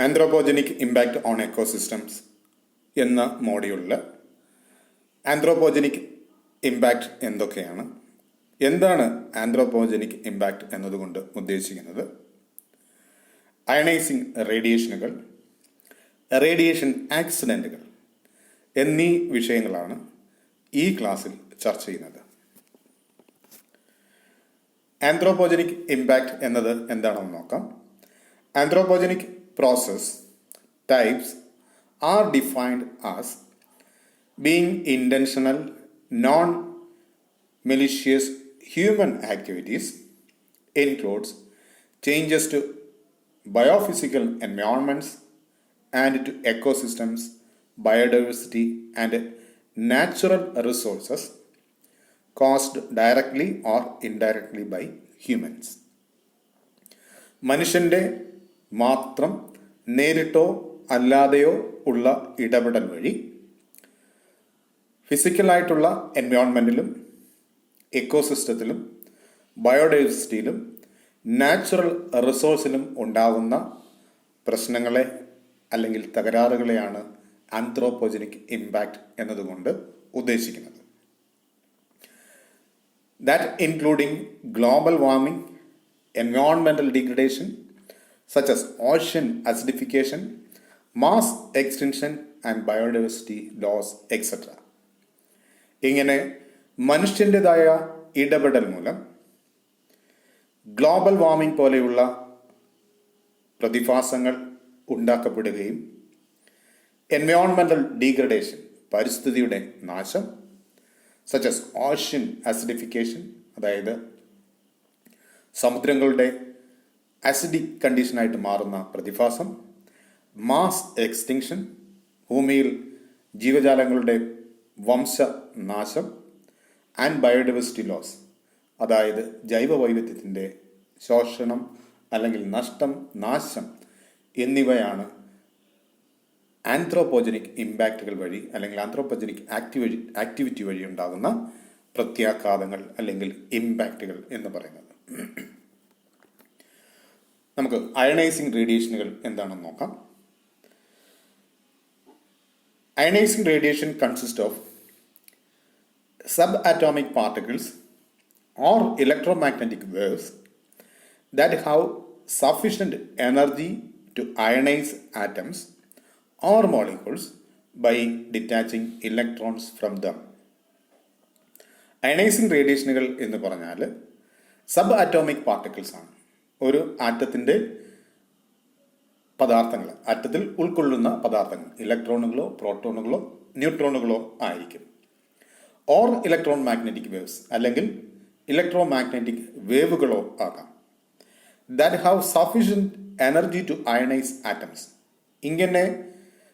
Anthropogenic impact on ecosystems എന്ന മോഡ്യൂളിൽ anthropogenic impact എന്തൊക്കെയാണ്, എന്താണ് ആന്ത്രോപോജനിക് ഇമ്പാക്റ്റ് എന്നതുകൊണ്ട് ഉദ്ദേശിക്കുന്നത്, അയണൈസിങ് റേഡിയേഷനുകൾ, റേഡിയേഷൻ ആക്സിഡൻറ്റുകൾ എന്നീ വിഷയങ്ങളാണ് ഈ ക്ലാസ്സിൽ ചർച്ച ചെയ്യുന്നത്. ആന്ത്രോപോജനിക് ഇമ്പാക്റ്റ് എന്നത് എന്താണെന്ന് നോക്കാം. Anthropogenic process types are defined as being intentional, non-malicious human activities, includes changes to biophysical environments and to ecosystems, biodiversity and natural resources caused directly or indirectly by humans. മനുഷ്യൻ്റെ മാത്രം നേരിട്ടോ അല്ലാതെയോ ഉള്ള ഇടപെടൽ വഴി ഫിസിക്കലായിട്ടുള്ള എൻവയോൺമെൻറ്റിലും എക്കോസിസ്റ്റത്തിലും ബയോഡൈവേഴ്സിറ്റിയിലും നാച്ചുറൽ റിസോഴ്സിലും ഉണ്ടാകുന്ന പ്രശ്നങ്ങളെ അല്ലെങ്കിൽ തകരാറുകളെയാണ് ആന്ത്രോപോജനിക് ഇമ്പാക്റ്റ് എന്നതുകൊണ്ട് ഉദ്ദേശിക്കുന്നത്. That including global warming, environmental degradation such as ocean acidification, mass extinction and biodiversity loss, etc. ഇങ്ങനെ മനുഷ്യൻ്റെതായ ഇടപെടൽ മൂലം ഗ്ലോബൽ വാർമിംഗ് പോലെയുള്ള പ്രതിഭാസങ്ങൾ ഉണ്ടാക്കപ്പെടുകയും എൻവയോൺമെൻ്റൽ ഡീഗ്രഡേഷൻ, പരിസ്ഥിതിയുടെ നാശം, സച്ച് as ഓഷ്യൻ ആസിഡിഫിക്കേഷൻ, അതായത് സമുദ്രങ്ങളുടെ ആസിഡിക് കണ്ടീഷനായിട്ട് മാറുന്ന പ്രതിഭാസം, മാസ് എക്സ്റ്റിങ്ഷൻ, ഭൂമിയിൽ ജീവജാലങ്ങളുടെ വംശനാശം, ആൻഡ് ബയോഡൈവേഴ്സിറ്റി ലോസ്, അതായത് ജൈവ വൈവിധ്യത്തിൻ്റെ ശോഷണം അല്ലെങ്കിൽ നഷ്ടം, നാശം എന്നിവയാണ് ആന്ത്രോപോജനിക് ഇമ്പാക്റ്റുകൾ വഴി അല്ലെങ്കിൽ ആന്ത്രോപോജനിക് ആക്ടിവിറ്റി വഴി ഉണ്ടാകുന്ന പ്രത്യാഘാതങ്ങൾ അല്ലെങ്കിൽ ഇമ്പാക്റ്റുകൾ എന്ന് പറയുന്നത്. നമുക്ക് അയണൈസിങ് റേഡിയേഷനുകൾ എന്താണെന്ന് നോക്കാം. Ionising radiation consist of sub atomic particles or electromagnetic waves that have sufficient energy to ionize atoms or molecules by detaching electrons from them. Ionising റേഡിയേഷനുകൾ എന്ന് പറഞ്ഞാൽ സബ് അറ്റോമിക് പാർട്ടിക്കിൾസ് ആണ്. ഒരു ആറ്റത്തിൻ്റെ പദാർത്ഥങ്ങൾ, ആറ്റത്തിൽ ഉൾക്കൊള്ളുന്ന പദാർത്ഥങ്ങൾ ഇലക്ട്രോണുകളോ പ്രോട്ടോണുകളോ ന്യൂട്രോണുകളോ ആയിരിക്കും. ഓർ ഇലക്ട്രോൺ മാഗ്നറ്റിക് വേവ്സ്, അല്ലെങ്കിൽ ഇലക്ട്രോ മാഗ്നറ്റിക് വേവുകളോ ആകാം. That have sufficient energy to ionise atoms. ഇങ്ങനെ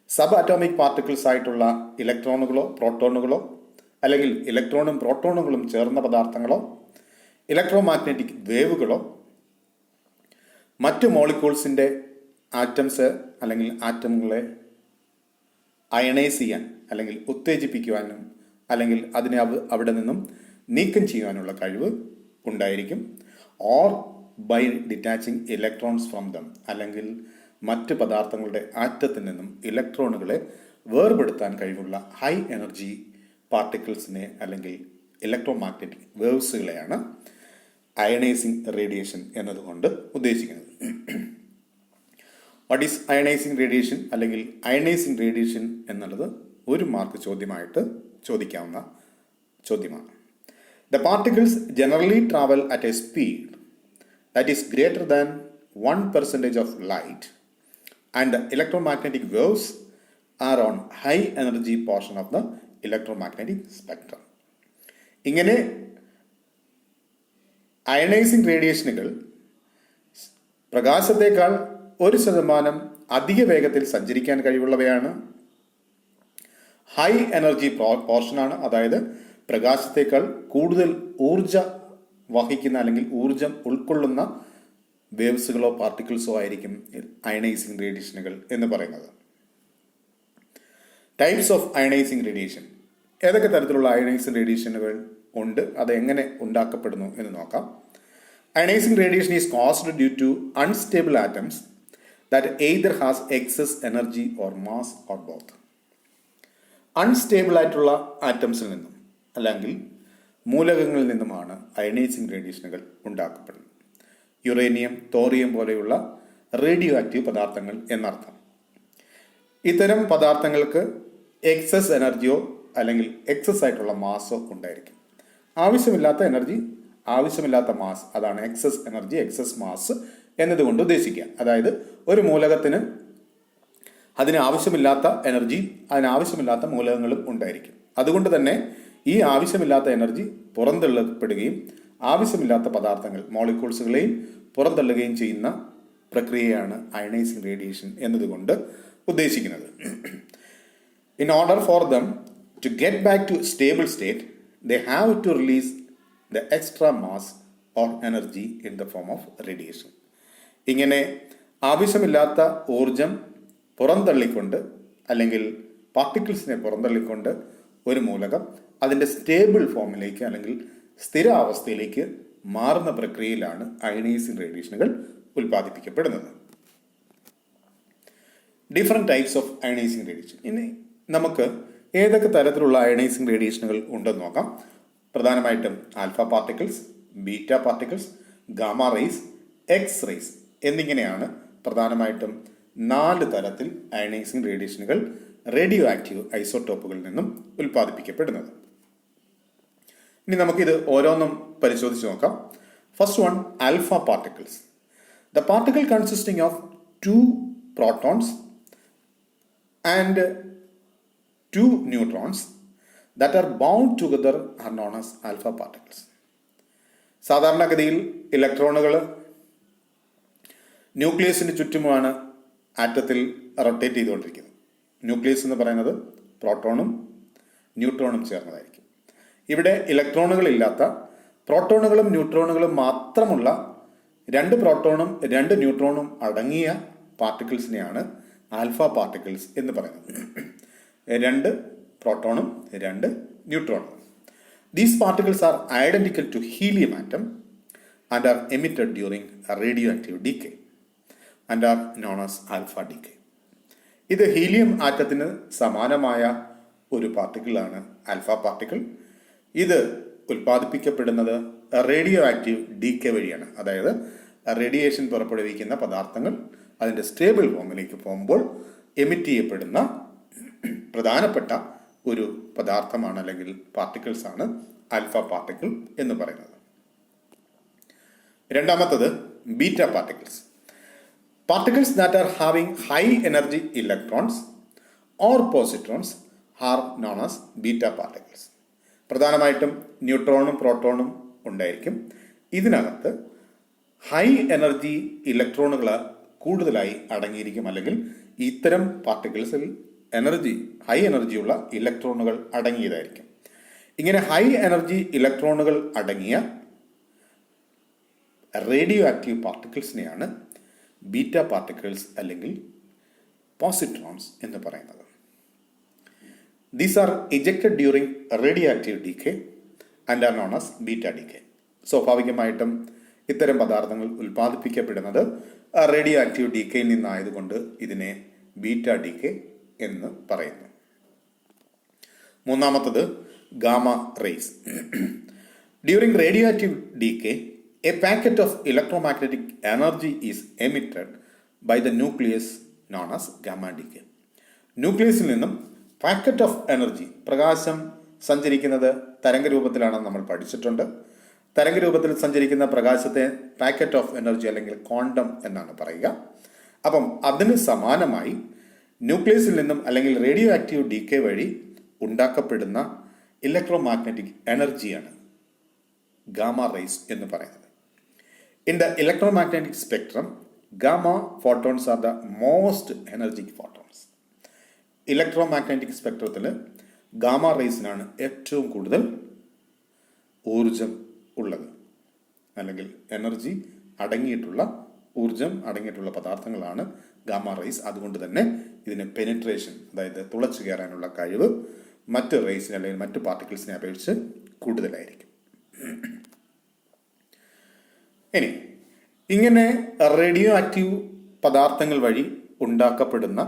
സബ് അറ്റോമിക് പാർട്ടിക്കിൾസ് ആയിട്ടുള്ള ഇലക്ട്രോണുകളോ പ്രോട്ടോണുകളോ അല്ലെങ്കിൽ ഇലക്ട്രോണും പ്രോട്ടോണുകളും ചേർന്ന പദാർത്ഥങ്ങളോ ഇലക്ട്രോ മാഗ്നറ്റിക് വേവുകളോ മറ്റ് മോളിക്യൂൾസിൻ്റെ ആറ്റംസ് അല്ലെങ്കിൽ ആറ്റമുകളെ അയണൈസ് ചെയ്യാൻ അല്ലെങ്കിൽ ഉത്തേജിപ്പിക്കുവാനും അല്ലെങ്കിൽ അതിനെ അവിടെ നിന്നും നീക്കം ചെയ്യുവാനുള്ള കഴിവ് ഉണ്ടായിരിക്കും. Or by detaching electrons from them, അല്ലെങ്കിൽ മറ്റ് പദാർത്ഥങ്ങളുടെ ആറ്റത്തിൽ നിന്നും ഇലക്ട്രോണുകളെ വേർപെടുത്താൻ കഴിവുള്ള ഹൈ എനർജി പാർട്ടിക്കിൾസിനെ അല്ലെങ്കിൽ ഇലക്ട്രോ മാഗ്നറ്റിക് വേവ്സുകളെയാണ് അയണൈസിങ് റേഡിയേഷൻ എന്നതുകൊണ്ട് ഉദ്ദേശിക്കുന്നത്. വാട്ട് ഈസ് അയണൈസിങ് റേഡിയേഷൻ അല്ലെങ്കിൽ അയണൈസിങ് റേഡിയേഷൻ എന്നുള്ളത് ഒരു മാർക്ക് ചോദ്യമായിട്ട് ചോദിക്കാവുന്ന ചോദ്യമാണ്. The particles generally travel at A speed that is greater than 1% of light and the electromagnetic waves are on high energy portion of the electromagnetic spectrum. ഇങ്ങനെ ionising റേഡിയേഷനുകൾ പ്രകാശത്തേക്കാൾ 1% അധിക വേഗത്തിൽ സഞ്ചരിക്കാൻ കഴിവുള്ളവയാണ്. High energy പോർഷനാണ്, അതായത് പ്രകാശത്തേക്കാൾ കൂടുതൽ ഊർജം വഹിക്കുന്ന അല്ലെങ്കിൽ ഊർജം ഉൾക്കൊള്ളുന്ന വേവ്സുകളോ പാർട്ടിക്കിൾസോ ആയിരിക്കും അയണൈസിങ് റേഡിയേഷനുകൾ എന്ന് പറയുന്നത്. Types of ionising radiation. ഏതൊക്കെ തരത്തിലുള്ള അയണൈസിങ് റേഡിയേഷനുകൾ ഉണ്ട്, അത് എങ്ങനെ ഉണ്ടാക്കപ്പെടുന്നു എന്ന് നോക്കാം. Ionizing radiation is caused due to unstable atoms that either has excess energy or mass or both. Unstable ആയിട്ടുള്ള ആറ്റംസിൽ നിന്നും അല്ലെങ്കിൽ മൂലകങ്ങളിൽ നിന്നുമാണ് അയണൈസിങ് റേഡിയേഷനുകൾ ഉണ്ടാക്കപ്പെടുന്നത്. യുറേനിയം, തോറിയം പോലെയുള്ള റേഡിയോ ആക്റ്റീവ് പദാർത്ഥങ്ങൾ എന്നർത്ഥം. ഇത്തരം പദാർത്ഥങ്ങൾക്ക് എക്സസ് എനർജിയോ അല്ലെങ്കിൽ എക്സസ് ആയിട്ടുള്ള മാസോ ഉണ്ടായിരിക്കും. ആവശ്യമില്ലാത്ത എനർജി, ആവശ്യമില്ലാത്ത മാസ്, അതാണ് എക്സസ് എനർജി, എക്സസ് മാസ് എന്നതുകൊണ്ട് ഉദ്ദേശിക്കുക. അതായത് ഒരു മൂലകത്തിന് അതിന് ആവശ്യമില്ലാത്ത എനർജി, അതിനാവശ്യമില്ലാത്ത മൂലകങ്ങളും ഉണ്ടായിരിക്കും. അതുകൊണ്ട് തന്നെ ഈ ആവശ്യമില്ലാത്ത എനർജി പുറന്തള്ളപ്പെടുകയും ആവശ്യമില്ലാത്ത പദാർത്ഥങ്ങൾ, മോളിക്യൂൾസുകളെയും പുറന്തള്ളുകയും ചെയ്യുന്ന പ്രക്രിയയാണ് അയണൈസിങ് റേഡിയേഷൻ എന്നതുകൊണ്ട് ഉദ്ദേശിക്കുന്നത്. In order for them to get back to stable state, they have to release the extra mass or energy in the form of radiation. ഇങ്ങനെ ആവശ്യമില്ലാത്ത ഊർജം പുറന്തള്ളിക്കൊണ്ട് അല്ലെങ്കിൽ പാർട്ടിക്കിൾസിനെ പുറന്തള്ളിക്കൊണ്ട് ഒരു മൂലകം അതിൻ്റെ സ്റ്റേബിൾ ഫോമിലേക്ക് അല്ലെങ്കിൽ സ്ഥിരാവസ്ഥയിലേക്ക് മാറുന്ന പ്രക്രിയയിലാണ് അയണൈസിങ് റേഡിയേഷനുകൾ ഉൽപ്പാദിപ്പിക്കപ്പെടുന്നത്. Different types of ionising radiation. ഇനി നമുക്ക് ഏതൊക്കെ തരത്തിലുള്ള അയണൈസിങ് റേഡിയേഷനുകൾ ഉണ്ടെന്ന് നോക്കാം. പ്രധാനമായിട്ടും alpha particles, beta particles, gamma rays, x rays എന്നിങ്ങനെയാണ് പ്രധാനമായിട്ടും 4 തരത്തിൽ അയണൈസിങ് റേഡിയേഷനുകൾ റേഡിയോ ആക്റ്റീവ് ഐസോട്ടോപ്പുകളിൽ നിന്നും ഉൽപ്പാദിപ്പിക്കപ്പെടുന്നത്. ഇനി നമുക്കിത് ഓരോന്നും പരിശോധിച്ച് നോക്കാം. First one, alpha particles. The particle consisting of 2 protons and 2 neutrons that are bound together are known as alpha particles. സാധാരണഗതിയിൽ ഇലക്ട്രോണുകൾ ന്യൂക്ലിയസിന് ചുറ്റുമാണ് ആറ്റത്തിൽ റൊട്ടേറ്റ് ചെയ്തുകൊണ്ടിരിക്കുന്നത്. ന്യൂക്ലിയസ് എന്ന് പറയുന്നത് പ്രോട്ടോണും ന്യൂട്രോണും ചേർന്നതായിരിക്കും. ഇവിടെ ഇലക്ട്രോണുകളില്ലാത്ത പ്രോട്ടോണുകളും ന്യൂട്രോണുകളും മാത്രമുള്ള 2 പ്രോട്ടോണും 2 ന്യൂട്രോണും അടങ്ങിയ പാർട്ടിക്കിൾസിനെയാണ് ആൽഫ പാർട്ടിക്കിൾസ് എന്ന് പറയുന്നത്. 2 പ്രോട്ടോണും 2 ന്യൂട്രോണും. These particles are identical to helium atom and are emitted during a radioactive decay and are known as alpha decay. ഇത് ഹീലിയം ആറ്റത്തിന് സമാനമായ ഒരു പാർട്ടിക്കിളാണ് ആൽഫ പാർട്ടിക്കിൾ. ഇത് ഉൽപ്പാദിപ്പിക്കപ്പെടുന്നത് റേഡിയോ ആക്റ്റീവ് ഡീക്കെ വഴിയാണ്. അതായത് റേഡിയേഷൻ പുറപ്പെടുവിക്കുന്ന പദാർത്ഥങ്ങൾ അതിൻ്റെ സ്റ്റേബിൾ ഫോമിലേക്ക് പോകുമ്പോൾ എമിറ്റ് ചെയ്യപ്പെടുന്ന പ്രധാനപ്പെട്ട ഒരു പദാർത്ഥമാണ് അല്ലെങ്കിൽ പാർട്ടിക്കിൾസ് ആണ് ആൽഫ പാർട്ടിക്കിൾ എന്ന് പറയുന്നത്. രണ്ടാമത്തത് beta particles. Particles that are having high energy electrons or positrons are known as beta particles. പ്രധാനമായിട്ടും ന്യൂട്രോണും പ്രോട്ടോണും ഉണ്ടായിരിക്കും. ഇതിനകത്ത് ഹൈ എനർജി ഇലക്ട്രോണുകൾ കൂടുതലായി അടങ്ങിയിരിക്കും, അല്ലെങ്കിൽ ഇത്തരം പാർട്ടിക്കിൾസിൽ ഹൈ എനർജിയുള്ള ഇലക്ട്രോണുകൾ അടങ്ങിയതായിരിക്കും. ഇങ്ങനെ ഹൈ എനർജി ഇലക്ട്രോണുകൾ അടങ്ങിയ റേഡിയോ ആക്റ്റീവ് പാർട്ടിക്കിൾസിനെയാണ് ബീറ്റ പാർട്ടിക്കിൾസ് അല്ലെങ്കിൽ പോസിട്രോൺസ് എന്ന് പറയുന്നത്. These are ejected during radioactive decay and are known as beta decay. സ്വാഭാവികമായിട്ടും ഇത്തരം പദാർത്ഥങ്ങൾ ഉൽപ്പാദിപ്പിക്കപ്പെടുന്നത് റേഡിയോ ആക്റ്റീവ് ഡീക്കയിൽ നിന്നായതുകൊണ്ട് ഇതിനെ ബീറ്റ ഡീക്കെ എന്ന് പറയുന്നു. മൂന്നാമത്തത് gamma rays. During radioactive decay a packet of electromagnetic energy is emitted by the nucleus known as gamma decay. ന്യൂക്ലിയസിൽ നിന്നും packet of energy, പ്രകാശം സഞ്ചരിക്കുന്നത് തരംഗരൂപത്തിലാണെന്ന് നമ്മൾ പഠിച്ചിട്ടുണ്ട്. തരംഗരൂപത്തിൽ സഞ്ചരിക്കുന്ന പ്രകാശത്തെ പാക്കറ്റ് ഓഫ് എനർജി അല്ലെങ്കിൽ ക്വാണ്ടം എന്നാണ് പറയുക. അപ്പം അതിന് സമാനമായി ന്യൂക്ലിയസിൽ നിന്നും അല്ലെങ്കിൽ റേഡിയോ ആക്റ്റീവ് ഡീക്കെ വഴി ഉണ്ടാക്കപ്പെടുന്ന ഇലക്ട്രോമാഗ്നറ്റിക് എനർജിയാണ് ഗാമ റേസ് എന്ന് പറയുന്നത്. In the electromagnetic spectrum, gamma photons are the most energic photons. Electromagnetic സ്പെക്ട്രത്തിൽ ഗാമ റേസിനാണ് ഏറ്റവും കൂടുതൽ ഊർജം ഉള്ളത്, അല്ലെങ്കിൽ എനർജി അടങ്ങിയിട്ടുള്ള ഊർജം അടങ്ങിയിട്ടുള്ള പദാർത്ഥങ്ങളാണ് ഗാമ റേസ്. അതുകൊണ്ട് തന്നെ ഇതിന് പെനിട്രേഷൻ, അതായത് തുളച്ചു കയറാനുള്ള കഴിവ് മറ്റ് റേസിനെ അല്ലെങ്കിൽ മറ്റ് പാർട്ടിക്കിൾസിനെ അപേക്ഷിച്ച് കൂടുതലായിരിക്കും. ഇനി ഇങ്ങനെ റേഡിയോ ആക്റ്റീവ് പദാർത്ഥങ്ങൾ വഴി ഉണ്ടാക്കപ്പെടുന്ന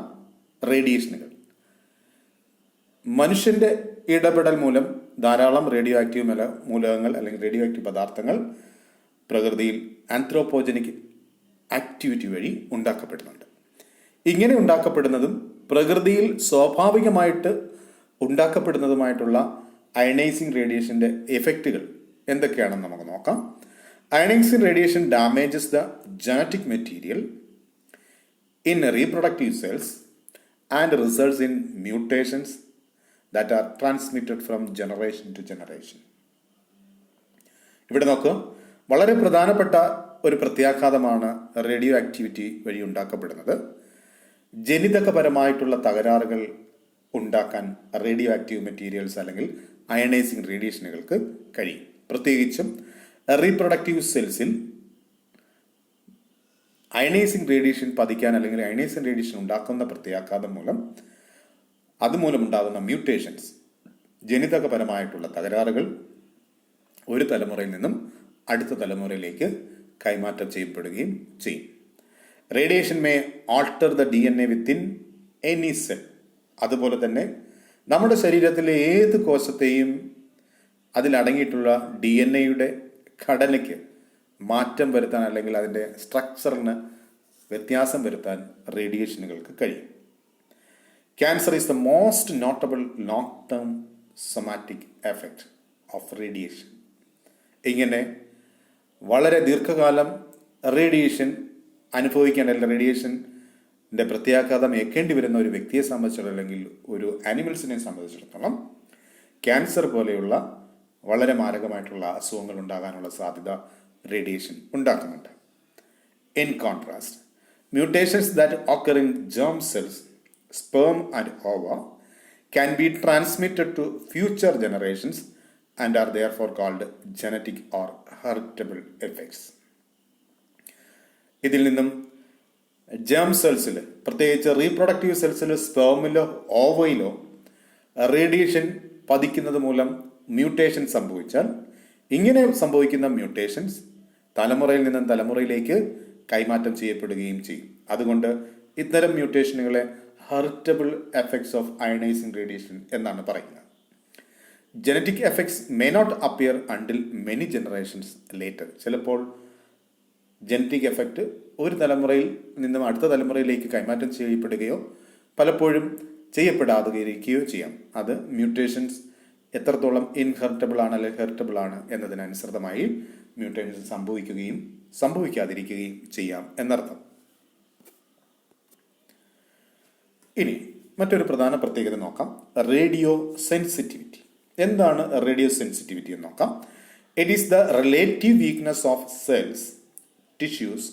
റേഡിയേഷനുകൾ. മനുഷ്യൻ്റെ ഇടപെടൽ മൂലം ധാരാളം റേഡിയോ ആക്റ്റീവ് മൂലകങ്ങൾ അല്ലെങ്കിൽ റേഡിയോ ആക്റ്റീവ് പദാർത്ഥങ്ങൾ പ്രകൃതിയിൽ ആന്ത്രോപോജനിക് ആക്ടിവിറ്റി വഴി ഉണ്ടാക്കപ്പെടുന്നുണ്ട്. ഇങ്ങനെ ഉണ്ടാക്കപ്പെടുന്നതും പ്രകൃതിയിൽ സ്വാഭാവികമായിട്ട് ഉണ്ടാക്കപ്പെടുന്നതുമായിട്ടുള്ള അയണൈസിങ് റേഡിയേഷൻ്റെ എഫക്റ്റുകൾ എന്തൊക്കെയാണെന്ന് നമുക്ക് നോക്കാം. Ionising radiation damages the genetic material in reproductive cells and results in mutations that are transmitted from generation to generation. ഇവിടെ നോക്കുക, വളരെ പ്രധാനപ്പെട്ട ഒരു പ്രത്യാഘാതമാണ് റേഡിയോ ആക്ടിവിറ്റി വഴി ഉണ്ടാക്കപ്പെടുന്നത്. ജനിതകപരമായിട്ടുള്ള തകരാറുകൾ ഉണ്ടാക്കാൻ റേഡിയോ ആക്റ്റീവ് മെറ്റീരിയൽസ് അല്ലെങ്കിൽ അയണൈസിങ് റേഡിയേഷനുകൾക്ക് കഴിയും. പ്രത്യേകിച്ചും റീപ്രൊഡക്റ്റീവ് സെൽസിൽ അയണൈസിങ് റേഡിയേഷൻ പതിക്കാൻ അല്ലെങ്കിൽ അയണൈസിങ് റേഡിയേഷൻ ഉണ്ടാക്കുന്ന പ്രത്യാഘാതം മൂലം അതുമൂലമുണ്ടാകുന്ന മ്യൂട്ടേഷൻസ്, ജനിതകപരമായിട്ടുള്ള തകരാറുകൾ ഒരു തലമുറയിൽ നിന്നും അടുത്ത തലമുറയിലേക്ക് കൈമാറ്റം ചെയ്യപ്പെടുകയും ചെയ്യും. Radiation may alter the DNA within any cell. അതുപോലെ തന്നെ നമ്മുടെ ശരീരത്തിലെ ഏത് കോശത്തെയും അതിലടങ്ങിയിട്ടുള്ള DNA ഘടനയ്ക്ക് മാറ്റം വരുത്താൻ അല്ലെങ്കിൽ അതിൻ്റെ സ്ട്രക്ചറിന് വ്യത്യാസം വരുത്താൻ റേഡിയേഷനുകൾക്ക് കഴിയും. Cancer is the most notable long-term somatic effect of radiation. ഇങ്ങനെ വളരെ ദീർഘകാലം റേഡിയേഷൻ അനുഭവിക്കാൻ അല്ലെങ്കിൽ റേഡിയേഷൻ്റെ പ്രത്യാഘാതം ഏൽക്കേണ്ടി വരുന്ന ഒരു വ്യക്തിയെ സംബന്ധിച്ചിടത്തോളം അല്ലെങ്കിൽ ഒരു ആനിമൽസിനെ സംബന്ധിച്ചിടത്തോളം ക്യാൻസർ പോലെയുള്ള വളരെ മാരകമായിട്ടുള്ള അസുഖങ്ങൾ ഉണ്ടാകാനുള്ള സാധ്യത റേഡിയേഷൻ ഉണ്ടാക്കുന്നുണ്ട്. In contrast, mutations that occur in germ cells, sperm and ova can be transmitted to future generations and are therefore called genetic or heritable effects. ഇതിൽ നിന്നും ജേം സെൽസിൽ, പ്രത്യേകിച്ച് റീപ്രൊഡക്റ്റീവ് സെൽസിൽ, സ്പേമിലോ ഓവയിലോ റേഡിയേഷൻ പതിക്കുന്നത് മൂലം മ്യൂട്ടേഷൻ സംഭവിച്ചാൽ ഇങ്ങനെ സംഭവിക്കുന്ന മ്യൂട്ടേഷൻസ് തലമുറയിൽ നിന്നും തലമുറയിലേക്ക് കൈമാറ്റം ചെയ്യപ്പെടുകയും ചെയ്യും. അതുകൊണ്ട് ഇത്തരം മ്യൂട്ടേഷനുകളെ heritable effects of ionising radiation എന്നാണ് പറയുന്നത്. Genetic effects may not appear until many generations later. ചിലപ്പോൾ ജനറ്റിക് എഫക്റ്റ് ഒരു തലമുറയിൽ നിന്നും അടുത്ത തലമുറയിലേക്ക് കൈമാറ്റം ചെയ്യപ്പെടുകയോ പലപ്പോഴും ചെയ്യപ്പെടാതിരിക്കുകയോ ചെയ്യാം. അത് മ്യൂട്ടേഷൻസ് എത്രത്തോളം ഇൻഹെറിറ്റബിൾ ആണ് അല്ലെങ്കിൽ ഹെറിറ്റബിൾ ആണ് എന്നതിനനുസൃതമായി മ്യൂട്ടേഷൻസ് സംഭവിക്കുകയും സംഭവിക്കാതിരിക്കുകയും ചെയ്യാം എന്നർത്ഥം. ഇനി മറ്റൊരു പ്രധാന പ്രത്യേകത നോക്കാം, റേഡിയോ സെൻസിറ്റിവിറ്റി. എന്താണ് റേഡിയോ സെൻസിറ്റിവിറ്റി എന്ന് നോക്കാം. It is the relative weakness of cells, tissues,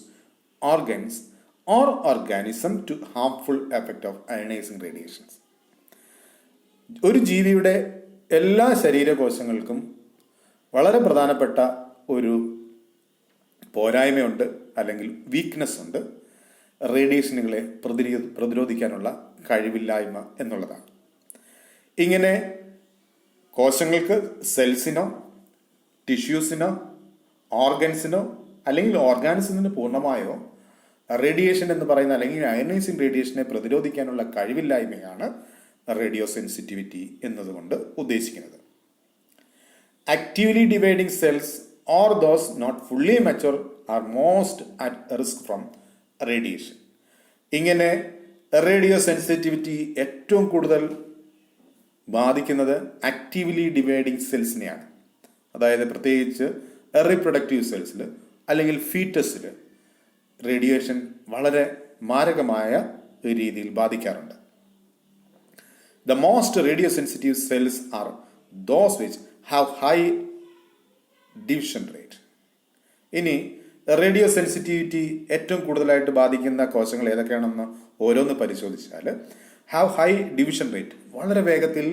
organs or organism to harmful effect of ionising radiations. ഒരു ജീവിയുടെ എല്ലാ ശരീരകോശങ്ങൾക്കും വളരെ പ്രധാനപ്പെട്ട ഒരു പോരായ്മയുണ്ട് അല്ലെങ്കിൽ വീക്ക്നെസ് ഉണ്ട്, റേഡിയേഷനുകളെ പ്രതിരോധിക്കാനുള്ള കഴിവില്ലായ്മ എന്നുള്ളതാണ്. ഇങ്ങനെ കോശങ്ങൾക്ക് സെൽസിനോ ടിഷ്യൂസിനോ ഓർഗൻസിനോ അല്ലെങ്കിൽ ഓർഗാനിസത്തിന് പൂർണ്ണമായോ റേഡിയേഷൻ എന്ന് പറയുന്ന അല്ലെങ്കിൽ അയണൈസിങ് റേഡിയേഷനെ പ്രതിരോധിക്കാനുള്ള കഴിവില്ലായ്മയാണ് റേഡിയോ സെൻസിറ്റിവിറ്റി എന്നതുകൊണ്ട് ഉദ്ദേശിക്കുന്നത്. Actively dividing cells or those not fully mature are most at risk from radiation. ഇങ്ങനെ റേഡിയോ സെൻസിറ്റിവിറ്റി ഏറ്റവും കൂടുതൽ ബാധിക്കുന്നത് ആക്റ്റീവ്ലി ഡിവൈഡിങ് സെൽസിനെയാണ്. അതായത് പ്രത്യേകിച്ച് റീപ്രൊഡക്റ്റീവ് സെൽസിൽ അല്ലെങ്കിൽ ഫീറ്റസിൽ റേഡിയേഷൻ വളരെ മാരകമായ രീതിയിൽ ബാധിക്കാറുണ്ട്. The most radio sensitive cells are those which have high division rate. ഇനി റേഡിയോ സെൻസിറ്റിവിറ്റി ഏറ്റവും കൂടുതലായിട്ട് ബാധിക്കുന്ന കോശങ്ങൾ ഏതൊക്കെയാണെന്ന് ഓരോന്ന് പരിശോധിച്ചാൽ, ഹാവ് ഹൈ ഡിവിഷൻ റേറ്റ്, വളരെ വേഗത്തിൽ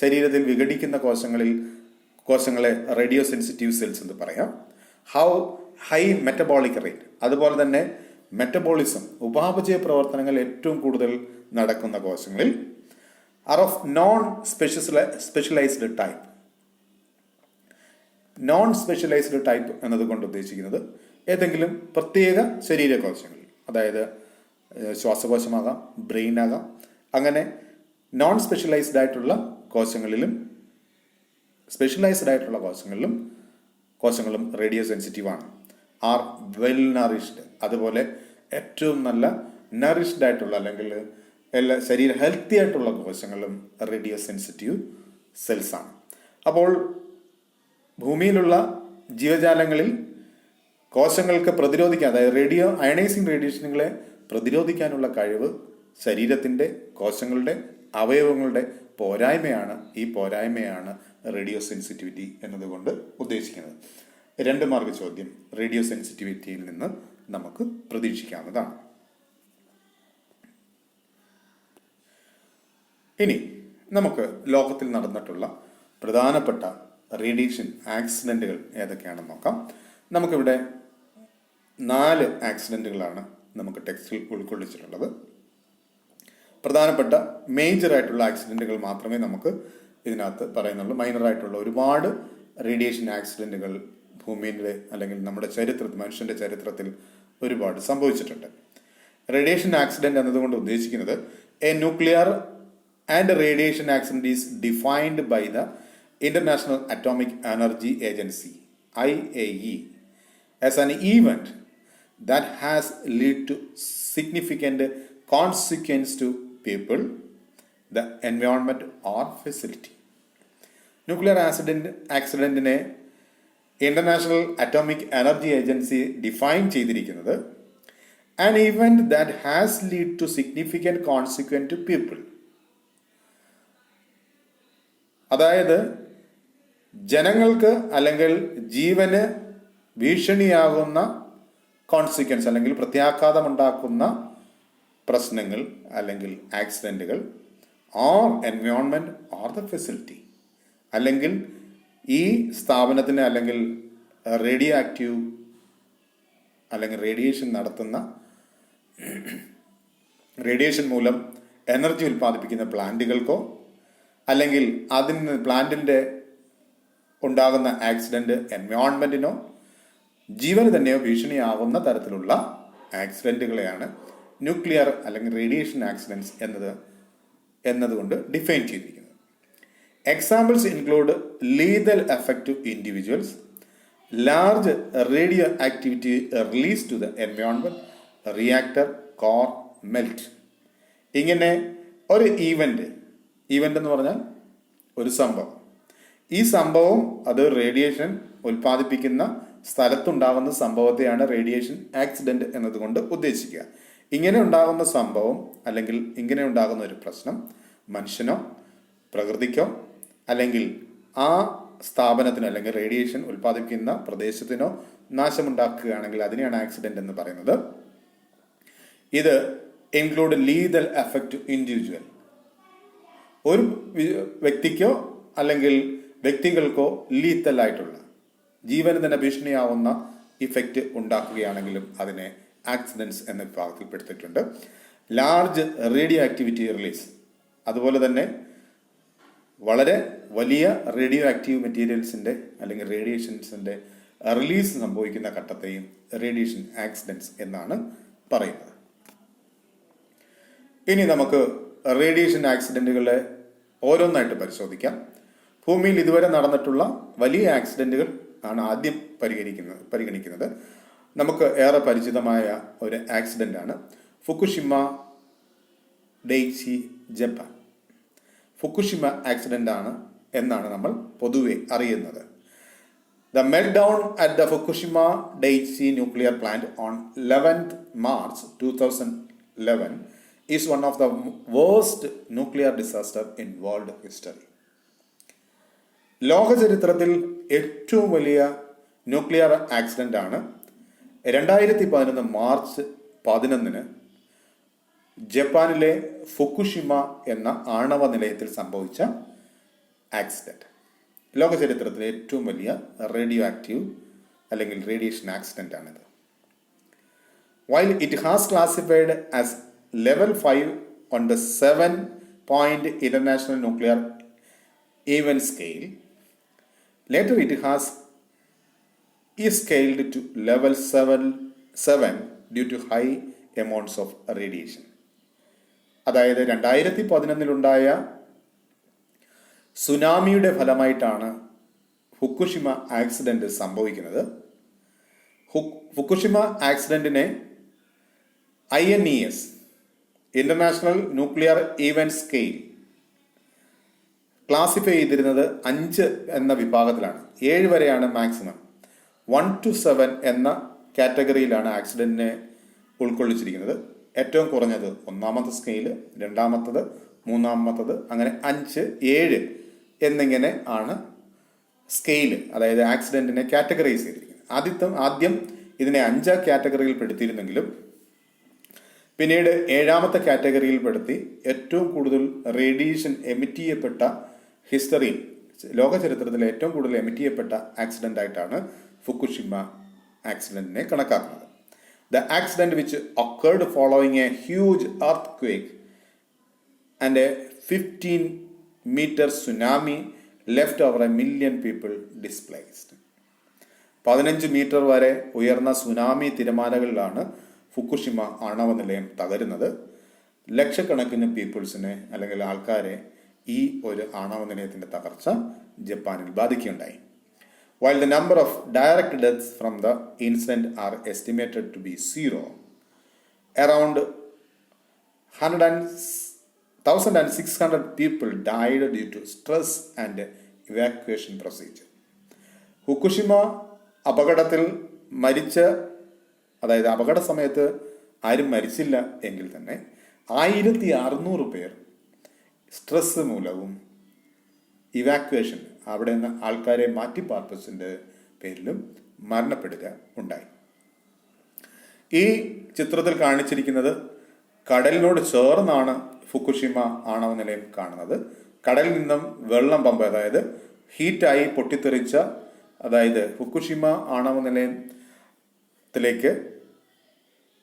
ശരീരത്തിൽ വിഘടിക്കുന്ന കോശങ്ങളെ റേഡിയോ സെൻസിറ്റീവ് സെൽസ് എന്ന് പറയാം. ഹൈ മെറ്റബോളിക് റേറ്റ്, അതുപോലെ തന്നെ മെറ്റബോളിസം, ഉപാപചയ പ്രവർത്തനങ്ങൾ ഏറ്റവും കൂടുതൽ നടക്കുന്ന കോശങ്ങളിൽ are of non specialised type. Non specialised type എന്നതുകൊണ്ട് ഉദ്ദേശിക്കുന്നത് ഏതെങ്കിലും പ്രത്യേക ശരീരകോശങ്ങൾ, അതായത് ശ്വാസകോശമാകാം, ബ്രെയിനാകാം. അങ്ങനെ നോൺ സ്പെഷ്യലൈസ്ഡ് ആയിട്ടുള്ള കോശങ്ങളിലും സ്പെഷ്യലൈസ്ഡ് ആയിട്ടുള്ള കോശങ്ങളും റേഡിയോ സെൻസിറ്റീവാണ്. Are well nourished. അതുപോലെ ഏറ്റവും നല്ല നറിഷ്ഡ് ആയിട്ടുള്ള അല്ലെങ്കിൽ ശരീര ഹെൽത്തി ആയിട്ടുള്ള കോശങ്ങളും റേഡിയോ സെൻസിറ്റീവ് സെൽസാണ്. അപ്പോൾ ഭൂമിയിലുള്ള ജീവജാലങ്ങളിൽ കോശങ്ങൾക്ക് പ്രതിരോധിക്കാൻ, അതായത് അയണൈസിങ് റേഡിയേഷനുകളെ പ്രതിരോധിക്കാനുള്ള കഴിവ് ശരീരത്തിൻ്റെ കോശങ്ങളുടെ അവയവങ്ങളുടെ പോരായ്മയാണ്. ഈ പോരായ്മയാണ് റേഡിയോ സെൻസിറ്റിവിറ്റി എന്നതുകൊണ്ട് ഉദ്ദേശിക്കുന്നത്. 2 മാർക്ക് ചോദ്യം റേഡിയോ സെൻസിറ്റിവിറ്റിയിൽ നിന്ന് നമുക്ക് പ്രതീക്ഷിക്കാവുന്നതാണ്. ഇനി നമുക്ക് ലോകത്തിൽ നടന്നിട്ടുള്ള പ്രധാനപ്പെട്ട റേഡിയേഷൻ ആക്സിഡൻറ്റുകൾ ഏതൊക്കെയാണെന്ന് നോക്കാം. നമുക്കിവിടെ 4 ആക്സിഡൻറ്റുകളാണ് നമുക്ക് ടെക്സ്റ്റിൽ ഉൾക്കൊള്ളിച്ചിട്ടുള്ളത്. പ്രധാനപ്പെട്ട മേജറായിട്ടുള്ള ആക്സിഡൻറ്റുകൾ മാത്രമേ നമുക്ക് ഇതിനകത്ത് പറയുന്നുള്ളൂ. മൈനറായിട്ടുള്ള ഒരുപാട് റേഡിയേഷൻ ആക്സിഡൻറ്റുകൾ ഭൂമിയിലെ അല്ലെങ്കിൽ നമ്മുടെ മനുഷ്യൻ്റെ ചരിത്രത്തിൽ ഒരുപാട് സംഭവിച്ചിട്ടുണ്ട്. റേഡിയേഷൻ ആക്സിഡൻറ്റ് എന്നതുകൊണ്ട് ഉദ്ദേശിക്കുന്നത് a nuclear and radiation accident is defined by the International Atomic Energy Agency IAE as an event that has led to significant consequence to people, the environment or facility. Nuclear ആക്സിഡൻറ്റിനെ International Atomic Energy Agency define ചെയ്തിരിക്കുന്നത് an event that has led to significant consequence to people. അതായത് ജനങ്ങൾക്ക് അല്ലെങ്കിൽ ജീവന് ഭീഷണിയാകുന്ന consequence അല്ലെങ്കിൽ പ്രത്യാഘാതമുണ്ടാക്കുന്ന പ്രശ്നങ്ങൾ അല്ലെങ്കിൽ ആക്സിഡൻറ്റുകൾ or environment or the facility, അല്ലെങ്കിൽ ഈ സ്ഥാപനത്തിന് അല്ലെങ്കിൽ റേഡിയോ ആക്റ്റീവ് അല്ലെങ്കിൽ റേഡിയേഷൻ മൂലം എനർജി ഉൽപ്പാദിപ്പിക്കുന്ന പ്ലാന്റുകൾക്കോ അല്ലെങ്കിൽ പ്ലാന്റിൻ്റെ ഉണ്ടാകുന്ന ആക്സിഡൻറ്റ് എൻവയോൺമെൻറ്റിനോ ജീവന് തന്നെയോ ഭീഷണിയാകുന്ന തരത്തിലുള്ള ആക്സിഡൻറ്റുകളെയാണ് ന്യൂക്ലിയർ അല്ലെങ്കിൽ റേഡിയേഷൻ ആക്സിഡൻറ്റ്സ് എന്നതുകൊണ്ട് ഡിഫൈൻ ചെയ്തിരിക്കുന്നത്. Examples include lethal effect to individuals, large radio activity release to the environment, reactor core melt. ഇങ്ങനെ ഒരു ഈവൻ്റ് എന്ന് പറഞ്ഞാൽ ഒരു സംഭവം, ഈ സംഭവം അത് റേഡിയേഷൻ ഉൽപ്പാദിപ്പിക്കുന്ന സ്ഥലത്തുണ്ടാകുന്ന സംഭവത്തെയാണ് റേഡിയേഷൻ ആക്സിഡൻറ്റ് എന്നതുകൊണ്ട് ഉദ്ദേശിക്കുക. ഇങ്ങനെ ഉണ്ടാകുന്ന സംഭവം അല്ലെങ്കിൽ ഇങ്ങനെ ഉണ്ടാകുന്ന ഒരു പ്രശ്നം മനുഷ്യനോ പ്രകൃതിക്കോ അല്ലെങ്കിൽ ആ സ്ഥാപനത്തിനോ അല്ലെങ്കിൽ റേഡിയേഷൻ ഉൽപ്പാദിപ്പിക്കുന്ന പ്രദേശത്തിനോ നാശമുണ്ടാക്കുകയാണെങ്കിൽ അതിനെയാണ് ആക്സിഡൻറ്റ് എന്ന് പറയുന്നത്. ഇത് include lethal effect to individual, ഒരു വ്യക്തിക്കോ അല്ലെങ്കിൽ വ്യക്തികൾക്കോ ലീത്തലായിട്ടുള്ള ജീവന് തന്നെ ഭീഷണിയാവുന്ന ഇഫക്റ്റ് ഉണ്ടാക്കുകയാണെങ്കിലും അതിനെ ആക്സിഡൻറ്റ്സ് എന്ന വിഭാഗത്തിൽപ്പെടുത്തിയിട്ടുണ്ട്. ലാർജ് റേഡിയോ ആക്ടിവിറ്റി റിലീസ്, അതുപോലെ തന്നെ വളരെ വലിയ റേഡിയോ ആക്റ്റീവ് മെറ്റീരിയൽസിൻ്റെ അല്ലെങ്കിൽ റേഡിയേഷൻസിൻ്റെ റിലീസ് സംഭവിക്കുന്ന ഘട്ടത്തെയും റേഡിയേഷൻ ആക്സിഡൻറ്റ്സ് എന്നാണ് പറയുന്നത്. ഇനി നമുക്ക് റേഡിയേഷൻ ആക്സിഡൻറ്റുകളെ ഓരോന്നായിട്ട് പരിശോധിക്കാം. ഭൂമിയിൽ ഇതുവരെ നടന്നിട്ടുള്ള വലിയ ആക്സിഡൻറ്റുകൾ ആണ് ആദ്യം പരിഗണിക്കുന്നത്. നമുക്ക് ഏറെ പരിചിതമായ ഒരു ആക്സിഡൻ്റാണ് Fukushima Daiichi, Japan. Fukushima accident ആണ് എന്നാണ് നമ്മൾ പൊതുവെ അറിയുന്നത്. The meltdown at the Fukushima Daiichi nuclear plant on 11th March 2011 is one of the worst nuclear disaster in world history. ലോക ചരിത്രത്തിൽ ഏറ്റവും വലിയ ന്യൂക്ലിയർ ആക്സിഡൻ്റ് ആണ് 2011 March 11 ജപ്പാനിലെ ഫുകുഷിമ എന്ന ആണവ നിലയത്തിൽ സംഭവിച്ച ആക്സിഡൻറ്റ്. ലോക ചരിത്രത്തിലെ ഏറ്റവും വലിയ റേഡിയോ ആക്റ്റീവ് അല്ലെങ്കിൽ റേഡിയേഷൻ ആക്സിഡൻ്റ് ആണിത്. While it has classified as level 5 on the 7-point International Nuclear Event Scale, later it has scaled to level 7 due to high amounts of radiation. അതായത് 2011 സുനാമിയുടെ ഫലമായിട്ടാണ് ഫുക്കുഷിമ ആക്സിഡന്റ് സംഭവിക്കുന്നത്. Fukushima ആക്സിഡന്റിനെ INES International Nuclear Event Scale classify ചെയ്തിരുന്നത് 5 എന്ന വിഭാഗത്തിലാണ്. 7 വരെയാണ് maximum. 1 to 7 എന്ന കാറ്റഗറിയിലാണ് ആക്സിഡന്റിനെ ഉൾക്കൊള്ളിച്ചിരിക്കുന്നത്. ഏറ്റവും കുറഞ്ഞത് 1ാമത്തെ സ്കെയില്, 2ാമത്തത്, 3ാമത്തത്, അങ്ങനെ 5, 7 എന്നിങ്ങനെ ആണ് സ്കെയില്, അതായത് ആക്സിഡന്റിനെ കാറ്റഗറൈസ് ചെയ്തിരിക്കുന്നത്. ആദ്യം ഇതിനെ 5 കാറ്റഗറിയിൽ പെടുത്തിയിരുന്നെങ്കിലും പിന്നീട് 7ാമത്തെ കാറ്റഗറിയിൽ പെടുത്തി ഏറ്റവും കൂടുതൽ റേഡിയേഷൻ എമിറ്റ് ചെയ്യപ്പെട്ട ഹിസ്റ്ററിയിൽ, ലോക ചരിത്രത്തിൽ ഏറ്റവും കൂടുതൽ എമിറ്റ് ചെയ്യപ്പെട്ട ആക്സിഡന്റ് ആയിട്ടാണ് ഫുക്കുഷിമ ആക്സിഡന്റിനെ കണക്കാക്കുന്നത്. The accident which occurred following a huge earthquake and a 15-meter tsunami left over 1 million people displaced. 15 metre വരെ ഉയർന്ന സുനാമി തിരമാലകളിലാണ് ഫുക്കുഷിമ ആണവ നിലയം തകരുന്നത്. ലക്ഷക്കണക്കിന് പീപ്പിൾസിനെ അല്ലെങ്കിൽ ആൾക്കാരെ ഈ ഒരു ആണവ നിലയത്തിന്റെ തകർച്ച ജപ്പാനിൽ ബാധിക്കുകയുണ്ടായി. While the number of direct deaths from the incident are estimated to be 0, around 1,600 people died due to stress and evacuation procedure. Fukushima അപകടത്തിൽ അതായത് അപകട സമയത്ത് ആരും മരിച്ചില്ല എങ്കിൽ തന്നെ 1600 പേർ സ്ട്രെസ് മൂലവും ഇവാക്വേഷൻ, അവിടെ നിന്ന് ആൾക്കാരെ മാറ്റിപ്പാർപ്പസിൻ്റെ പേരിലും മരണപ്പെടുക ഉണ്ടായി. ഈ ചിത്രത്തിൽ കാണിച്ചിരിക്കുന്നത് കടലിനോട് ചേർന്നാണ് ഫുക്കുഷിമ ആണവ നിലയം കാണുന്നത്. കടലിൽ നിന്നും വെള്ളം പമ്പ്, അതായത് ഹീറ്റായി പൊട്ടിത്തെറിച്ച, അതായത് ഫുക്കുഷിമ ആണവ നിലയത്തിലേക്ക്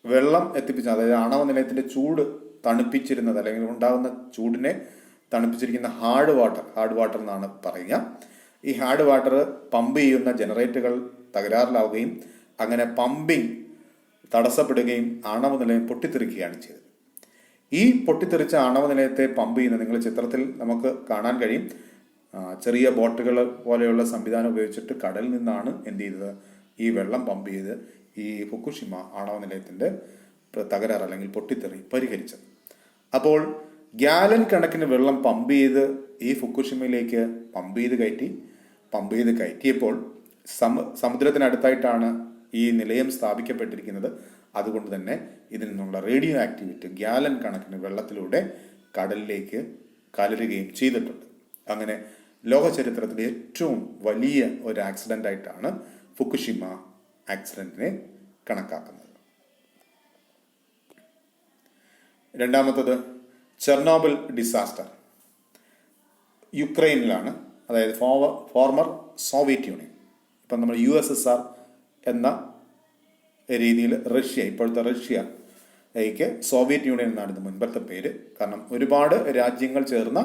വെള്ളം എത്തിപ്പിച്ച, അതായത് ആണവ നിലയത്തിൻ്റെ ചൂട് തണുപ്പിച്ചിരുന്നത് അല്ലെങ്കിൽ ഉണ്ടാകുന്ന ചൂടിനെ തണുപ്പിച്ചിരിക്കുന്ന ഹാർഡ് വാട്ടർ എന്നാണ് പറയുക. ഈ ഹാർഡ് വാട്ടർ പമ്പ് ചെയ്യുന്ന ജനറേറ്ററുകൾ തകരാറിലാവുകയും അങ്ങനെ പമ്പിങ് തടസ്സപ്പെടുകയും ആണവ നിലയം പൊട്ടിത്തെറിക്കുകയാണ് ചെയ്തത്. ഈ പൊട്ടിത്തെറിച്ച ആണവ നിലയത്തെ പമ്പ് ചെയ്യുന്ന, നിങ്ങൾ ചിത്രത്തിൽ നമുക്ക് കാണാൻ കഴിയും, ചെറിയ ബോട്ടുകൾ പോലെയുള്ള സംവിധാനം ഉപയോഗിച്ചിട്ട് കടലിൽ നിന്നാണ് എന്ത് ചെയ്തത്, ഈ വെള്ളം പമ്പ് ചെയ്ത് ഈ ഫുക്കുഷിമ ആണവ നിലയത്തിൻ്റെ തകരാറ് അല്ലെങ്കിൽ പൊട്ടിത്തെറി പരിഹരിച്ചത്. അപ്പോൾ ഗ്യാലൻ കണക്കിന് വെള്ളം പമ്പ് ചെയ്ത് ഈ ഫുക്കുഷിമയിലേക്ക് പമ്പ് ചെയ്ത് കയറ്റിയപ്പോൾ സമുദ്രത്തിനടുത്തായിട്ടാണ് ഈ നിലയം സ്ഥാപിക്കപ്പെട്ടിരിക്കുന്നത്. അതുകൊണ്ട് തന്നെ ഇതിൽ നിന്നുള്ള റേഡിയോ ആക്ടിവിറ്റി ഗ്യാലൻ കണക്കിന് വെള്ളത്തിലൂടെ കടലിലേക്ക് കലരുകയും ചെയ്തിട്ടുണ്ട്. അങ്ങനെ ലോക ചരിത്രത്തിലെ ഏറ്റവും വലിയ ഒരു ആക്സിഡന്റ് ആയിട്ടാണ് ഫുക്കുഷിമ ആക്സിഡന്റിനെ കണക്കാക്കുന്നത്. രണ്ടാമത്തത് ചെർണോബിൽ ഡിസാസ്റ്റർ. യുക്രൈനിലാണ്, അതായത് ഫോർമർ സോവിയറ്റ് യൂണിയൻ. ഇപ്പം നമ്മൾ USSR എന്ന രീതിയിൽ റഷ്യ, ഇപ്പോഴത്തെ റഷ്യയ്ക്ക് സോവിയറ്റ് യൂണിയൻ എന്നാണ് ഇത് മുൻപത്തെ പേര്. കാരണം ഒരുപാട് രാജ്യങ്ങൾ ചേർന്ന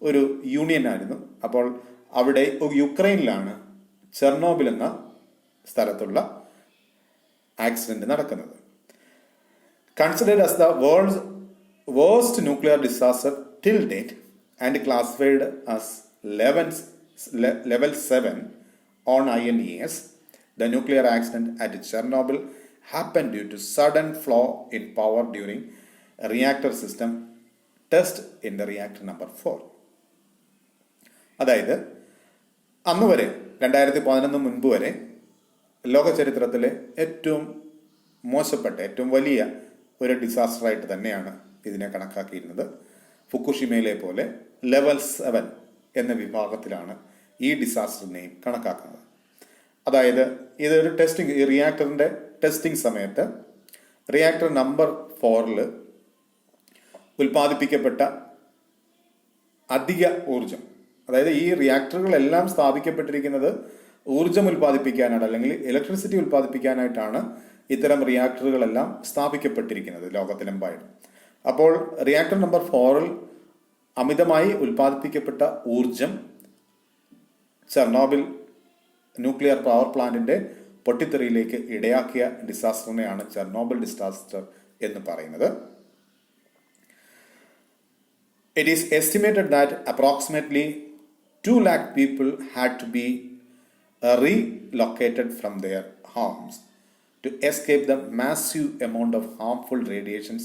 ഒരു യൂണിയൻ ആയിരുന്നു. അപ്പോൾ അവിടെ യുക്രൈനിലാണ് ചെർണോബിൽ എന്ന സ്ഥലത്തുള്ള ആക്സിഡന്റ് നടക്കുന്നത്. Considered as the world's worst nuclear disaster till date and classified as level 7 on INES, the nuclear accident at Chernobyl happened due to sudden flaw in power during a reactor system test in the reactor number 4. അതായത് അന്ന് വരെ 2011 മുൻപ് വരെ ലോക ചരിത്രത്തിലെ ഏറ്റവും മോശപ്പെട്ട, ഏറ്റവും വലിയ ഒരു ഡിസാസ്റ്ററായിട്ട് തന്നെയാണ് ഇതിനെ കണക്കാക്കിയിരുന്നത്. ഫുക്കുഷിമയിലെ പോലെ ലെവൽ 7 എന്ന വിഭാഗത്തിലാണ് ഈ ഡിസാസ്റ്ററിനെയും കണക്കാക്കുന്നത്. അതായത് ഇതൊരു ടെസ്റ്റിംഗ്, ഈ റിയാക്ടറിൻ്റെ ടെസ്റ്റിംഗ് സമയത്ത് റിയാക്ടർ നമ്പർ 4 ഉൽപ്പാദിപ്പിക്കപ്പെട്ട അധിക ഊർജം, അതായത് ഈ റിയാക്ടറുകളെല്ലാം സ്ഥാപിക്കപ്പെട്ടിരിക്കുന്നത് ഊർജം ഉൽപ്പാദിപ്പിക്കാനാണ്, അല്ലെങ്കിൽ ഇലക്ട്രിസിറ്റി ഉൽപ്പാദിപ്പിക്കാനായിട്ടാണ് ഇത്തരം റിയാക്ടറുകളെല്ലാം സ്ഥാപിക്കപ്പെട്ടിരിക്കുന്നത് ലോകത്തിലെമ്പാടും. അപ്പോൾ റിയാക്ടർ നമ്പർ 4 അമിതമായി ഉൽപ്പാദിപ്പിക്കപ്പെട്ട ഊർജം ചെർണോബിൽ ന്യൂക്ലിയർ പവർ പ്ലാന്റിന്റെ പൊട്ടിത്തെറിയിലേക്ക് ഇടയാക്കിയ ഡിസാസ്റ്ററിനെയാണ് ചെർണോബിൽ ഡിസാസ്റ്റർ എന്ന് പറയുന്നത്, it is estimated that approximately 2 lakh people had to be relocated from their homes to escape the massive amount of harmful radiations,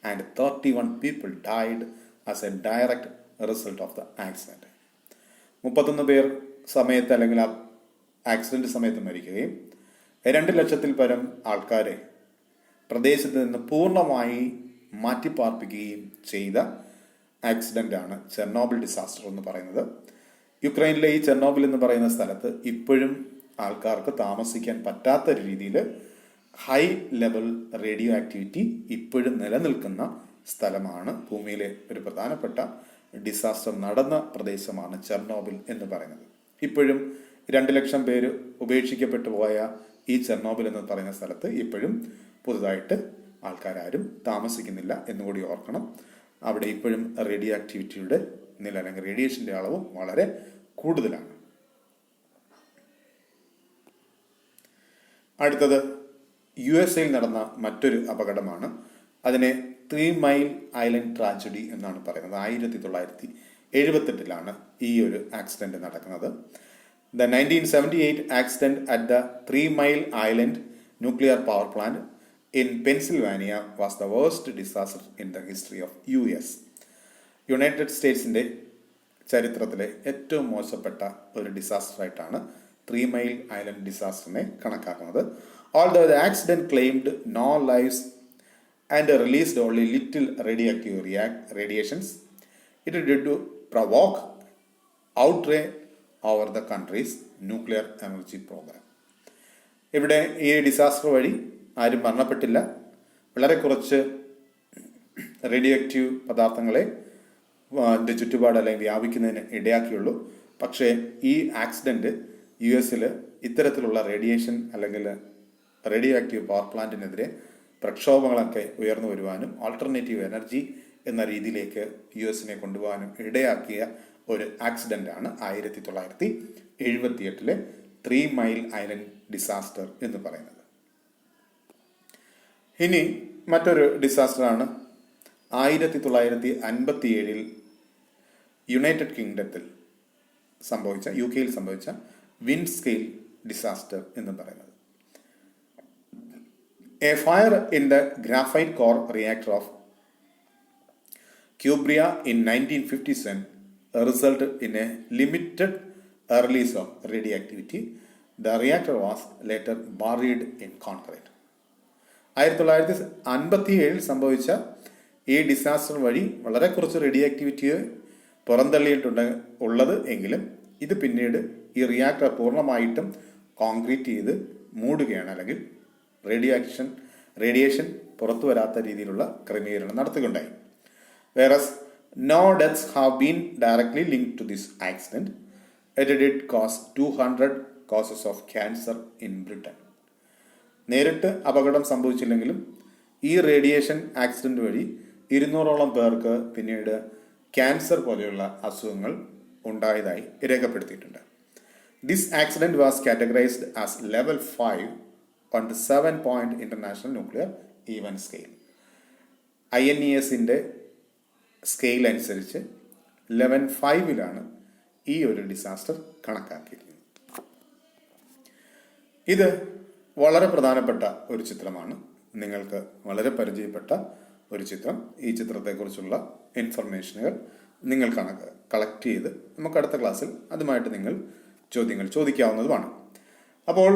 and 31 people died as a direct result of the accident. 31 പേർ സമയത്ത് അല്ലെങ്കിൽ ആ accident സമയത്ത് മരിക്കുകയും 2 ലക്ഷത്തിൽ പരം ആൾക്കാരെ പ്രദേശത്ത് നിന്ന് പൂർണ്ണമായി മാറ്റിപ്പാർപ്പിക്കുകയും ചെയ്ത ആക്സിഡൻ്റാണ് ചെർണോബിൾ ഡിസാസ്റ്റർ എന്ന് പറയുന്നത്. യുക്രൈനിലെ ഈ ചെർണോബിൾ എന്ന് പറയുന്ന സ്ഥലത്ത് ഇപ്പോഴും ആൾക്കാർക്ക് താമസിക്കാൻ പറ്റാത്ത രീതിയിൽ ഹൈ ലെവൽ റേഡിയോ ആക്ടിവിറ്റി ഇപ്പോഴും നിലനിൽക്കുന്ന സ്ഥലമാണ്. ഭൂമിയിലെ ഒരു പ്രധാനപ്പെട്ട ഡിസാസ്റ്റർ നടന്ന പ്രദേശമാണ് ചെർണോബിൾ എന്ന് പറയുന്നത്. ഇപ്പോഴും 2 ലക്ഷം പേര് ഉപേക്ഷിക്കപ്പെട്ടു പോയ ഈ ചെർണോബിൾ എന്ന് പറയുന്ന സ്ഥലത്ത് ഇപ്പോഴും പുതുതായിട്ട് ആൾക്കാരും താമസിക്കുന്നില്ല എന്നുകൂടി ഓർക്കണം. അവിടെ ഇപ്പോഴും റേഡിയോ ആക്ടിവിറ്റിയുടെ നില അല്ലെങ്കിൽ റേഡിയേഷൻ്റെ അളവും വളരെ കൂടുതലാണ്. അടുത്തത് USA നടന്ന മറ്റൊരു അപകടമാണ്. അതിനെ 3 മൈൽ ഐലൻഡ് ട്രാജഡി എന്നാണ് പറയുന്നത്. 1978 ഈ ഒരു ആക്സിഡന്റ് നടക്കുന്നത്. The 1978 accident at the 3 Mile Island nuclear power plant in Pennsylvania was the worst disaster in the history of US. United സ്റ്റേറ്റ്സിൻ്റെ ചരിത്രത്തിലെ ഏറ്റവും മോശപ്പെട്ട ഒരു ഡിസാസ്റ്ററായിട്ടാണ് 3 മൈൽ ഐലൻഡ് ഡിസാസ്റ്ററിനെ കണക്കാക്കുന്നത്. Although the accident claimed no lives and released only little radioactive radiations, it did to provoke outrage over the country's nuclear energy program. ഇവിടെ ഈ disaster വഴി ആരും മരണപ്പെട്ടില്ല. വളരെ കുറച്ച് റേഡിയോ ആക്റ്റീവ് പദാർത്ഥങ്ങളെ ചുറ്റുപാട് അല്ലെങ്കിൽ വ്യാപിക്കുന്നതിന് ഇടയാക്കിയുള്ളൂ. പക്ഷേ ഈ ആക്സിഡൻറ്റ് US ഇത്തരത്തിലുള്ള റേഡിയേഷൻ അല്ലെങ്കിൽ റേഡിയോ ആക്റ്റീവ് പവർ പ്ലാന്റിനെതിരെ പ്രക്ഷോഭങ്ങളൊക്കെ ഉയർന്നു വരുവാനും ആൾട്ടർനേറ്റീവ് എനർജി എന്ന രീതിയിലേക്ക് US കൊണ്ടുപോകാനും ഇടയാക്കിയ ഒരു ആക്സിഡൻ്റാണ് 1978 3 മൈൽ ഐലൻഡ് ഡിസാസ്റ്റർ എന്ന് പറയുന്നത്. ഇനി മറ്റൊരു ഡിസാസ്റ്ററാണ് 1957 യുണൈറ്റഡ് കിങ്ഡത്തിൽ സംഭവിച്ച UK സംഭവിച്ച വിൻഡ് സ്കെയിൽ ഡിസാസ്റ്റർ എന്ന് പറയുന്നത്. A fire in the graphite core reactor of Cumbria in 1957 resulted in a limited release of radioactivity. The reactor was later buried in concrete. 1957 സംഭവിച്ച ഈ ഡിസാസ്റ്റർ വഴി വളരെ കുറച്ച് റേഡിയോ ആക്ടിവിറ്റിയെ ഉള്ളത് എങ്കിലും ഇത് പിന്നീട് ഈ റിയാക്ടർ പൂർണ്ണമായിട്ടും കോൺക്രീറ്റ് ചെയ്ത് മൂടുകയാണ്, അല്ലെങ്കിൽ റേഡിയേഷൻ പുറത്തു വരാത്ത രീതിയിലുള്ള ക്രമീകരണം നടത്തുകയുണ്ടായി. Whereas no deaths have been directly linked to this accident. It did cause 200 causes of cancer in Britain. നേരിട്ട് അപകടം സംഭവിച്ചില്ലെങ്കിലും ഈ റേഡിയേഷൻ ആക്സിഡന്റ് വഴി 200ഓളം പേർക്ക് പിന്നീട് ക്യാൻസർ പോലെയുള്ള അസുഖങ്ങൾ ഉണ്ടായതായി രേഖപ്പെടുത്തിയിട്ടുണ്ട്. This accident was categorised as level 5 on the 7-point International Nuclear Event Scale. INESന്റെ സ്കെയിൽ അനുസരിച്ച് ലെവൽ 5 ഈ ഒരു ഡിസാസ്റ്റർ കണക്കാക്കിയിരിക്കുന്നത്. ഇത് വളരെ പ്രധാനപ്പെട്ട ഒരു ചിത്രമാണ്, നിങ്ങൾക്ക് വളരെ പരിചയപ്പെട്ട ഒരു ചിത്രം. ഈ ചിത്രത്തെക്കുറിച്ചുള്ള ഇൻഫർമേഷനുകൾ നിങ്ങൾ കളക്ട് ചെയ്ത് നമുക്ക് അടുത്ത ക്ലാസ്സിൽ അതുമായിട്ട് നിങ്ങൾ ചോദ്യങ്ങൾ ചോദിക്കാവുന്നതുമാണ്. അപ്പോൾ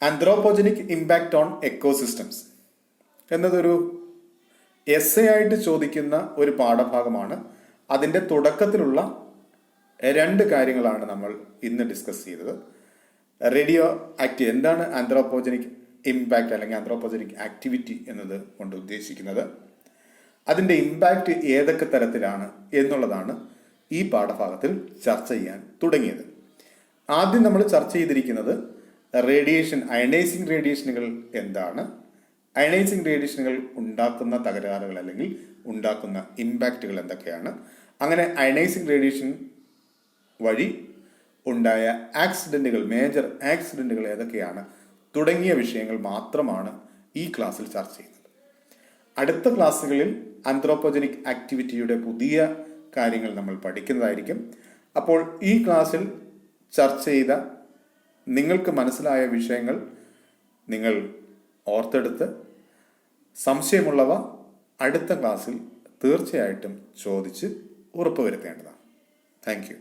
ആന്ത്രോപോജനിക് ഇമ്പാക്റ്റ് ഓൺ എക്കോസിസ്റ്റംസ് എന്നതൊരു എസ്സേ ആയിട്ട് ചോദിക്കുന്ന ഒരു പാഠഭാഗമാണ്. അതിൻ്റെ തുടക്കത്തിലുള്ള 2 കാര്യങ്ങളാണ് നമ്മൾ ഇന്ന് ഡിസ്കസ് ചെയ്തത്. റേഡിയോ ആക്റ്റീവ് എന്താണ് ആന്ത്രോപോജനിക് ഇമ്പാക്റ്റ് അല്ലെങ്കിൽ ആന്ത്രോപോജനിക് ആക്ടിവിറ്റി എന്നത് കൊണ്ട് ഉദ്ദേശിക്കുന്നത്, അതിൻ്റെ ഇമ്പാക്റ്റ് ഏതൊക്കെ തരത്തിലാണ് എന്നുള്ളതാണ് ഈ പാഠഭാഗത്തിൽ ചർച്ച ചെയ്യാൻ തുടങ്ങിയത്. ആദ്യം നമ്മൾ ചർച്ച ചെയ്തിരിക്കുന്നത് റേഡിയേഷൻ, അയണൈസിങ് റേഡിയേഷനുകൾ എന്താണ്, അയണൈസിങ് റേഡിയേഷനുകൾ ഉണ്ടാക്കുന്ന തകരാറുകൾ അല്ലെങ്കിൽ ഉണ്ടാക്കുന്ന ഇമ്പാക്റ്റുകൾ എന്തൊക്കെയാണ്, അങ്ങനെ അയണൈസിങ് റേഡിയേഷൻ വഴി ഉണ്ടായ ആക്സിഡൻറ്റുകൾ, മേജർ ആക്സിഡൻറ്റുകൾ ഏതൊക്കെയാണ് തുടങ്ങിയ വിഷയങ്ങൾ മാത്രമാണ് ഈ ക്ലാസ്സിൽ ചർച്ച ചെയ്യുന്നത്. അടുത്ത ക്ലാസ്സുകളിൽ ആന്ത്രോപോജനിക് ആക്ടിവിറ്റിയുടെ പുതിയ കാര്യങ്ങൾ നമ്മൾ പഠിക്കുന്നതായിരിക്കും. അപ്പോൾ ഈ ക്ലാസ്സിൽ ചർച്ച ചെയ്ത നിങ്ങൾക്ക് മനസ്സിലായ വിഷയങ്ങൾ നിങ്ങൾ ഓർത്തെടുത്ത് സംശയമുള്ളവ അടുത്ത ക്ലാസ്സിൽ തീർച്ചയായിട്ടും ചോദിച്ച് ഉറപ്പുവരുത്തേണ്ടതാണ്. Thank you.